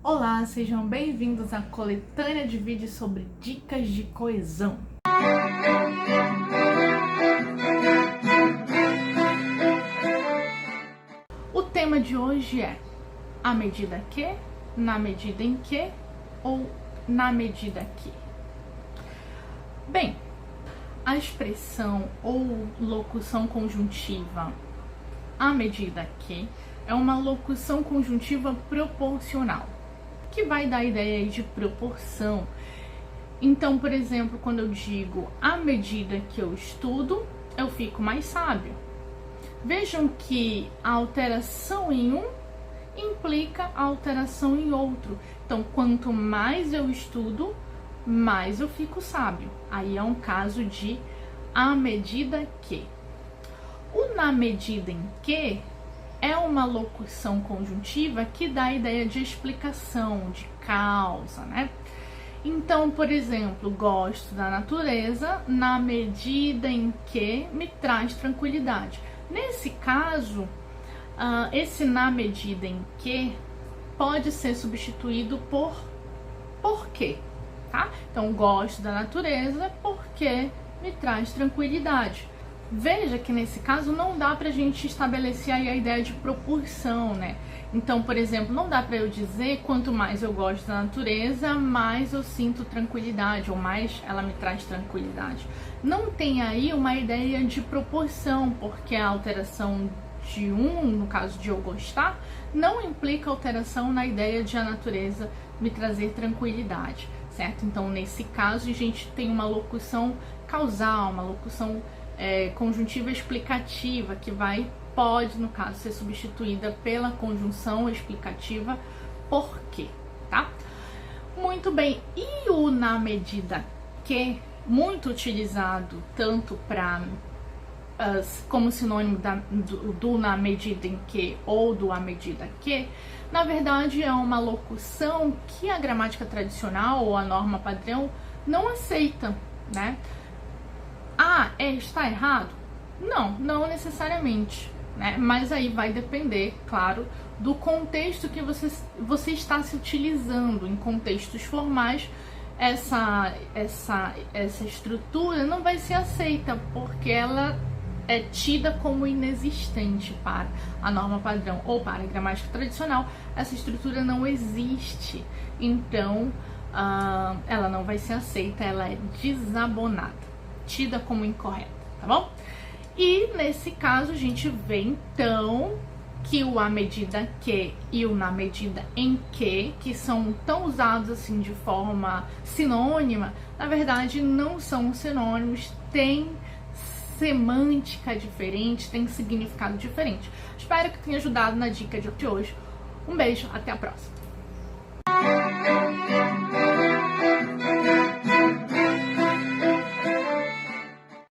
Olá, sejam bem-vindos à coletânea de vídeos sobre dicas de coesão. O tema de hoje é à medida que, na medida em que ou na medida que. Bem, a expressão ou locução conjuntiva à medida que é uma locução conjuntiva proporcional, que vai dar a ideia de proporção. Então, por exemplo, quando eu digo à medida que eu estudo, eu fico mais sábio. Vejam que a alteração em um implica a alteração em outro. Então, quanto mais eu estudo, mais eu fico sábio. Aí é um caso de à medida que. O na medida em que é uma locução conjuntiva que dá a ideia de explicação, de causa, né? Então, por exemplo, gosto da natureza na medida em que me traz tranquilidade. Nesse caso, esse na medida em que pode ser substituído por quê, tá? Então, gosto da natureza porque me traz tranquilidade. Veja que nesse caso não dá pra gente estabelecer aí a ideia de proporção, né? Então, por exemplo, não dá pra eu dizer quanto mais eu gosto da natureza, mais eu sinto tranquilidade, ou mais ela me traz tranquilidade. Não tem aí uma ideia de proporção, porque a alteração de no caso de eu gostar, não implica alteração na ideia de a natureza me trazer tranquilidade, certo? Então, nesse caso, a gente tem uma locução causal, uma locução conjuntiva explicativa, que pode, no caso, ser substituída pela conjunção explicativa por quê, tá? Muito bem, e o na medida que, muito utilizado tanto como sinônimo do na medida em que ou do à medida que, na verdade é uma locução que a gramática tradicional ou a norma padrão não aceita, né? Está errado? Não necessariamente, né? Mas aí vai depender, claro, do contexto que você está se utilizando. Em contextos formais, essa estrutura não vai ser aceita, porque ela é tida como inexistente para a norma padrão ou para a gramática tradicional. Essa estrutura não existe, então ela não vai ser aceita, ela é desabonada, tida como incorreta, tá bom? E nesse caso a gente vê então que o à medida que e o na medida em que são tão usados assim de forma sinônima, na verdade não são sinônimos, têm semântica diferente, têm significado diferente. Espero que tenha ajudado na dica de hoje. Um beijo, até a próxima!